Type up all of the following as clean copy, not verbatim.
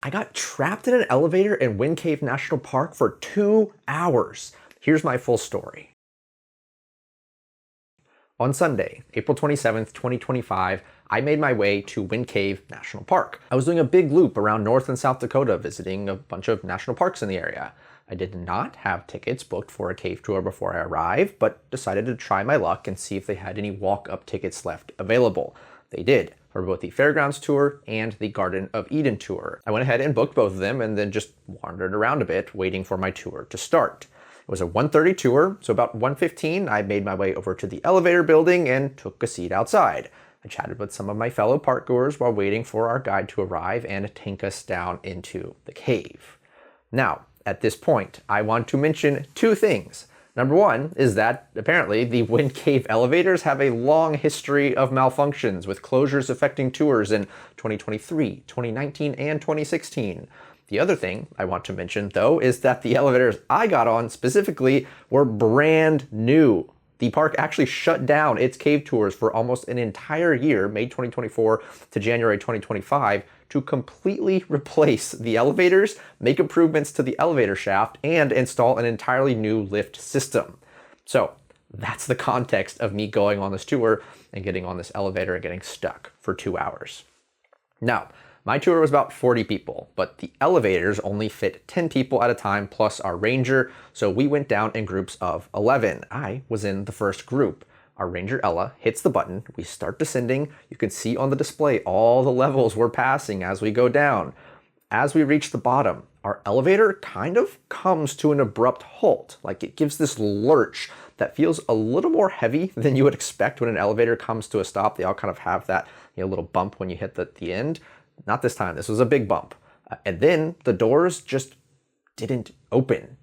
I got trapped in an elevator in Wind Cave National Park for 2 hours. Here's my full story. On Sunday, April 27th, 2025, I made my way to Wind Cave National Park. I was doing a big loop around North and South Dakota, visiting a bunch of national parks in the area. I did not have tickets booked for a cave tour before I arrived, but decided to try my luck and see if they had any walk-up tickets left available. They did, for both the Fairgrounds tour and the Garden of Eden tour. I went ahead and booked both of them and then just wandered around a bit, waiting for my tour to start. It was a 1:30 tour, so about 1:15 I made my way over to the elevator building and took a seat outside. I chatted with some of my fellow parkgoers while waiting for our guide to arrive and take us down into the cave. Now, at this point, I want to mention two things. Number one is that apparently the Wind Cave elevators have a long history of malfunctions, with closures affecting tours in 2023, 2019, and 2016. The other thing I want to mention, though, is that the elevators I got on specifically were brand new. The park actually shut down its cave tours for almost an entire year, May 2024 to January 2025, to completely replace the elevators, make improvements to the elevator shaft, and install an entirely new lift system. So that's the context of me going on this tour and getting on this elevator and getting stuck for 2 hours. Now, my tour was about 40 people, but the elevators only fit 10 people at a time plus our ranger, so we went down in groups of 11. I was in the first group. Our ranger Ella hits the button, we start descending. You can see on the display all the levels we're passing as we go down. As we reach the bottom, our elevator kind of comes to an abrupt halt, like it gives this lurch that feels a little more heavy than you would expect when an elevator comes to a stop. They all kind of have that little bump when you hit the end. Not this time, this was a big bump. And then the doors just didn't open.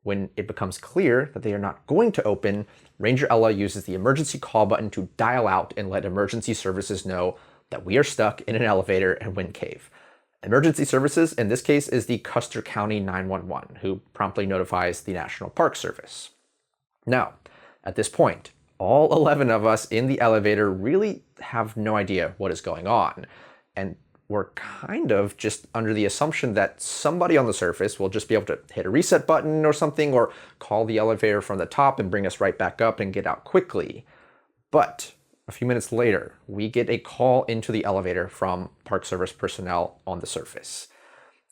When it becomes clear that they are not going to open, Ranger Ella uses the emergency call button to dial out and let emergency services know that we are stuck in an elevator in Wind Cave. Emergency services, in this case, is the Custer County 911, who promptly notifies the National Park Service. Now, at this point, all 11 of us in the elevator really have no idea what is going on. And we're kind of just under the assumption that somebody on the surface will just be able to hit a reset button or something, or call the elevator from the top and bring us right back up and get out quickly. But a few minutes later, we get a call into the elevator from Park Service personnel on the surface.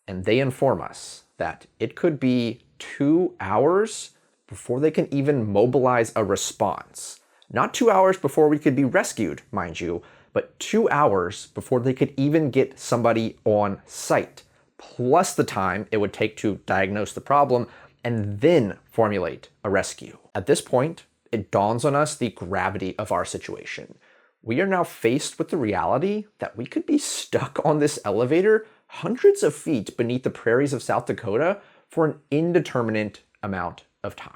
And they inform us that it could be 2 hours before they can even mobilize a response. Not 2 hours before we could be rescued, mind you, but 2 hours before they could even get somebody on site, plus the time it would take to diagnose the problem and then formulate a rescue. At this point, it dawns on us the gravity of our situation. We are now faced with the reality that we could be stuck on this elevator hundreds of feet beneath the prairies of South Dakota for an indeterminate amount of time.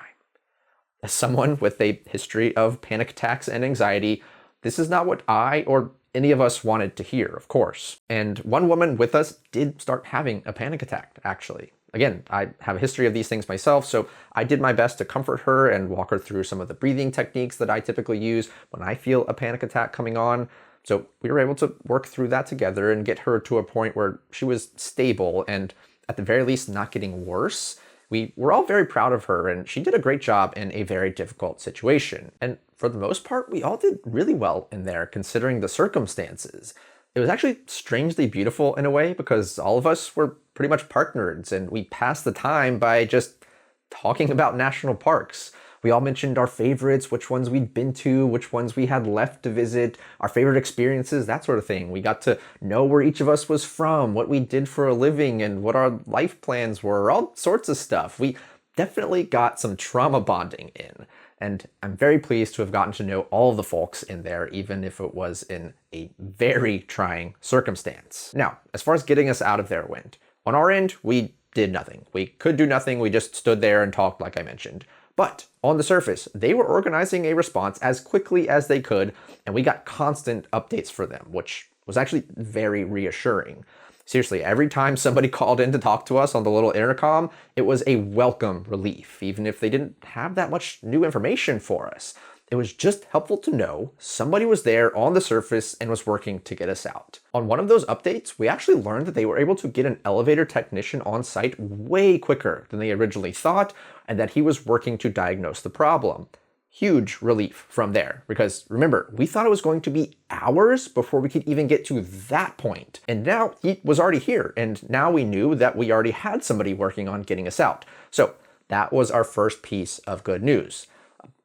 As someone with a history of panic attacks and anxiety, this is not what I or any of us wanted to hear, of course. And one woman with us did start having a panic attack, actually. Again, I have a history of these things myself, so I did my best to comfort her and walk her through some of the breathing techniques that I typically use when I feel a panic attack coming on. So we were able to work through that together and get her to a point where she was stable and at the very least not getting worse. We were all very proud of her, and she did a great job in a very difficult situation. And for the most part, we all did really well in there, considering the circumstances. It was actually strangely beautiful in a way, because all of us were pretty much park nerds, and we passed the time by just talking about national parks. We all mentioned our favorites, which ones we'd been to, which ones we had left to visit, our favorite experiences, that sort of thing. We got to know where each of us was from, what we did for a living, and what our life plans were, all sorts of stuff. We definitely got some trauma bonding in. And I'm very pleased to have gotten to know all of the folks in there, even if it was in a very trying circumstance. Now, as far as getting us out of there went, on our end, we did nothing. We could do nothing. We just stood there and talked, like I mentioned. But on the surface, they were organizing a response as quickly as they could, and we got constant updates for them, which was actually very reassuring. Seriously, every time somebody called in to talk to us on the little intercom, it was a welcome relief, even if they didn't have that much new information for us. It was just helpful to know somebody was there on the surface and was working to get us out. On one of those updates, we actually learned that they were able to get an elevator technician on site way quicker than they originally thought, and that he was working to diagnose the problem. Huge relief from there, because remember, we thought it was going to be hours before we could even get to that point. And now he was already here, and now we knew that we already had somebody working on getting us out. So that was our first piece of good news.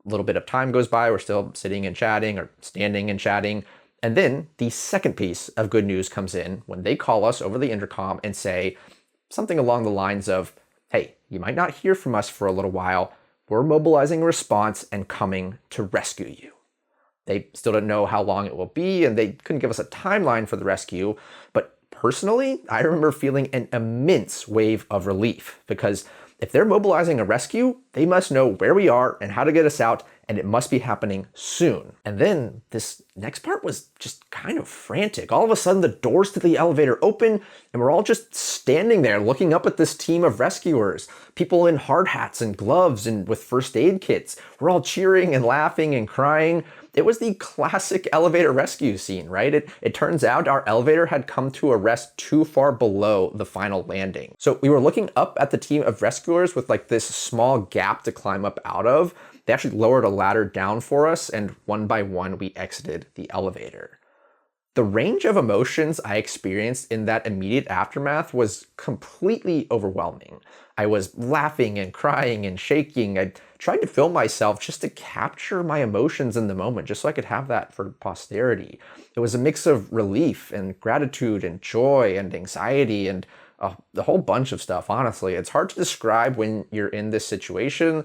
A little bit of time goes by, we're still sitting and chatting or standing and chatting. And then the second piece of good news comes in when they call us over the intercom and say something along the lines of, hey, you might not hear from us for a little while. We're mobilizing a response and coming to rescue you. They still don't know how long it will be, and they couldn't give us a timeline for the rescue. But personally, I remember feeling an immense wave of relief, because if they're mobilizing a rescue, they must know where we are and how to get us out, and it must be happening soon. And then this next part was just kind of frantic. All of a sudden, the doors to the elevator open, and we're all just standing there looking up at this team of rescuers, people in hard hats and gloves and with first aid kits. We're all cheering and laughing and crying. It was the classic elevator rescue scene, right? It turns out our elevator had come to a rest too far below the final landing. So we were looking up at the team of rescuers with like this small gap to climb up out of. They actually lowered a ladder down for us, and one by one we exited the elevator. The range of emotions I experienced in that immediate aftermath was completely overwhelming. I was laughing and crying and shaking. I tried to film myself just to capture my emotions in the moment, just so I could have that for posterity. It was a mix of relief and gratitude and joy and anxiety and the whole bunch of stuff, honestly. It's hard to describe when you're in this situation.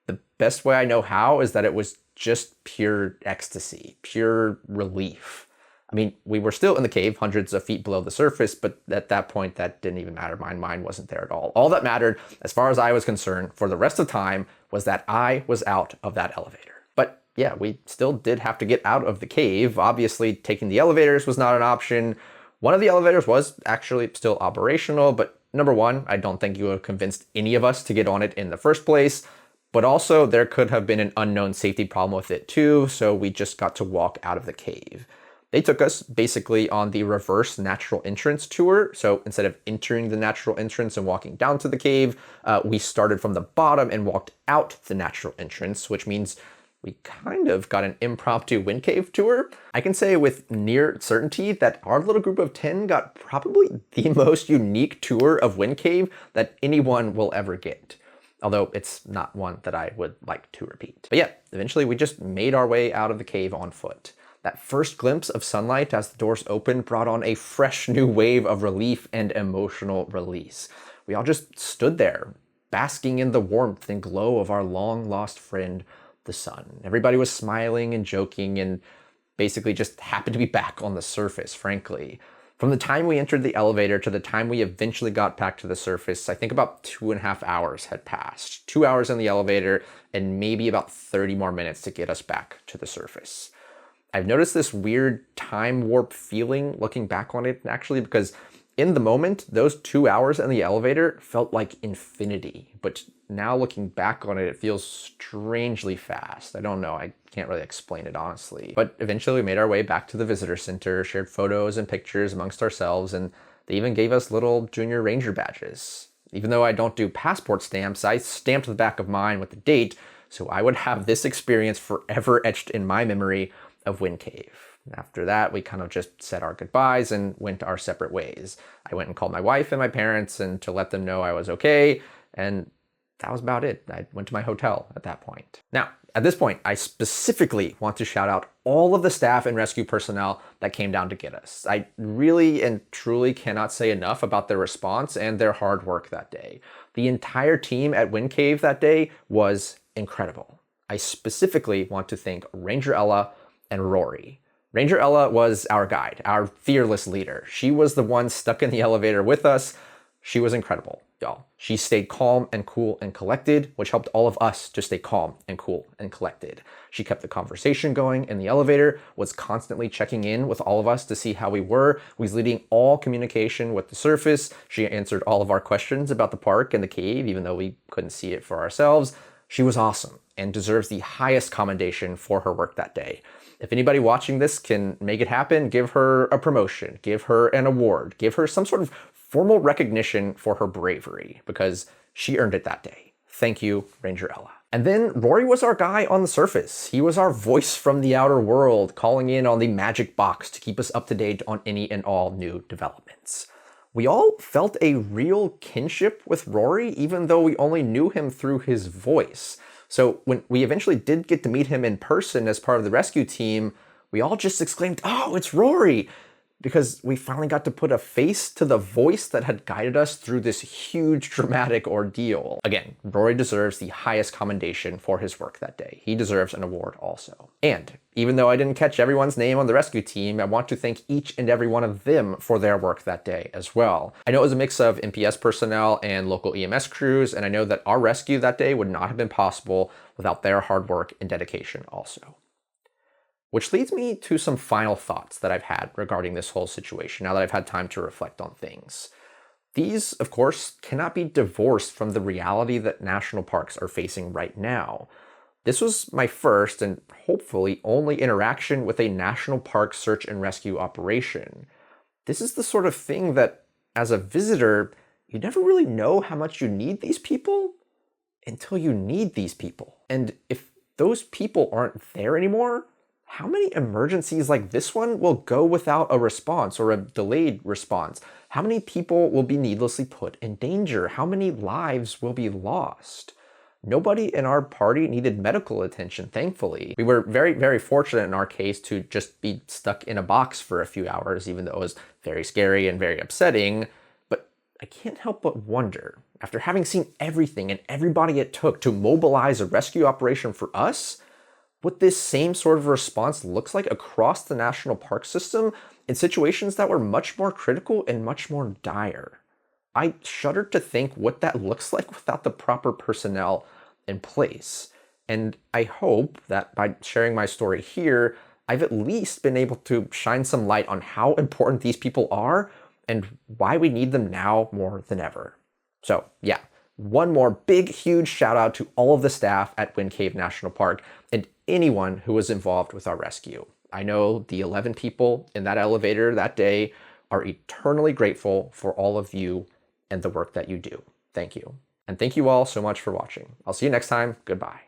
The best way I know how is that it was just pure ecstasy, pure relief. I mean, we were still in the cave, hundreds of feet below the surface, but at that point, that didn't even matter. My mind wasn't there at all. All that mattered, as far as I was concerned, for the rest of the time, was that I was out of that elevator. But yeah, we still did have to get out of the cave. Obviously, taking the elevators was not an option. One of the elevators was actually still operational, but number one, I don't think you would have convinced any of us to get on it in the first place. But also, there could have been an unknown safety problem with it too, so we just got to walk out of the cave. They took us basically on the reverse natural entrance tour. So instead of entering the natural entrance and walking down to the cave, we started from the bottom and walked out the natural entrance, which means we kind of got an impromptu wind cave tour. I can say with near certainty that our little group of 10 got probably the most unique tour of wind cave that anyone will ever get. Although it's not one that I would like to repeat. But yeah, eventually we just made our way out of the cave on foot. That first glimpse of sunlight as the doors opened brought on a fresh new wave of relief and emotional release. We all just stood there, basking in the warmth and glow of our long-lost friend, the sun. Everybody was smiling and joking and basically just happened to be back on the surface, frankly. From the time we entered the elevator to the time we eventually got back to the surface, I think about 2.5 hours had passed. 2 hours in the elevator and maybe about 30 more minutes to get us back to the surface. I've noticed this weird time warp feeling looking back on it, actually, because in the moment, those 2 hours in the elevator felt like infinity. But now looking back on it, it feels strangely fast. I don't know, I can't really explain it honestly. But eventually we made our way back to the visitor center, shared photos and pictures amongst ourselves, and they even gave us little junior ranger badges. Even though I don't do passport stamps, I stamped the back of mine with the date, so I would have this experience forever etched in my memory of Wind Cave. After that, we kind of just said our goodbyes and went our separate ways. I went and called my wife and my parents and to let them know I was okay, and that was about it. I went to my hotel at that point. Now, at this point, I specifically want to shout out all of the staff and rescue personnel that came down to get us. I really and truly cannot say enough about their response and their hard work that day. The entire team at Wind Cave that day was incredible. I specifically want to thank Ranger Ella and Rory. Ranger Ella was our guide, our fearless leader. She was the one stuck in the elevator with us. She was incredible, y'all. She stayed calm and cool and collected, which helped all of us to stay calm and cool and collected. She kept the conversation going in the elevator, was constantly checking in with all of us to see how we were, was leading all communication with the surface. She answered all of our questions about the park and the cave, even though we couldn't see it for ourselves. She was awesome and deserves the highest commendation for her work that day. If anybody watching this can make it happen, give her a promotion, give her an award, give her some sort of formal recognition for her bravery, because she earned it that day. Thank you, Ranger Ella. And then Rory was our guy on the surface. He was our voice from the outer world, calling in on the magic box to keep us up to date on any and all new developments. We all felt a real kinship with Rory, even though we only knew him through his voice. So when we eventually did get to meet him in person as part of the rescue team, we all just exclaimed, "Oh, it's Rory!" Because we finally got to put a face to the voice that had guided us through this huge dramatic ordeal. Again, Rory deserves the highest commendation for his work that day. He deserves an award also. And even though I didn't catch everyone's name on the rescue team, I want to thank each and every one of them for their work that day as well. I know it was a mix of MPS personnel and local EMS crews, and I know that our rescue that day would not have been possible without their hard work and dedication also. Which leads me to some final thoughts that I've had regarding this whole situation now that I've had time to reflect on things. These, of course, cannot be divorced from the reality that national parks are facing right now. This was my first and hopefully only interaction with a national park search and rescue operation. This is the sort of thing that, as a visitor, you never really know how much you need these people until you need these people. And if those people aren't there anymore, how many emergencies like this one will go without a response or a delayed response? How many people will be needlessly put in danger? How many lives will be lost? Nobody in our party needed medical attention, thankfully. We were very, very fortunate in our case to just be stuck in a box for a few hours, even though it was very scary and very upsetting. But I can't help but wonder, after having seen everything and everybody it took to mobilize a rescue operation for us, what this same sort of response looks like across the national park system in situations that were much more critical and much more dire. I shudder to think what that looks like without the proper personnel in place. And I hope that by sharing my story here, I've at least been able to shine some light on how important these people are and why we need them now more than ever. So yeah, one more big, huge shout out to all of the staff at Wind Cave National Park and anyone who was involved with our rescue. I know the 11 people in that elevator that day are eternally grateful for all of you and the work that you do. Thank you. And thank you all so much for watching. I'll see you next time. Goodbye.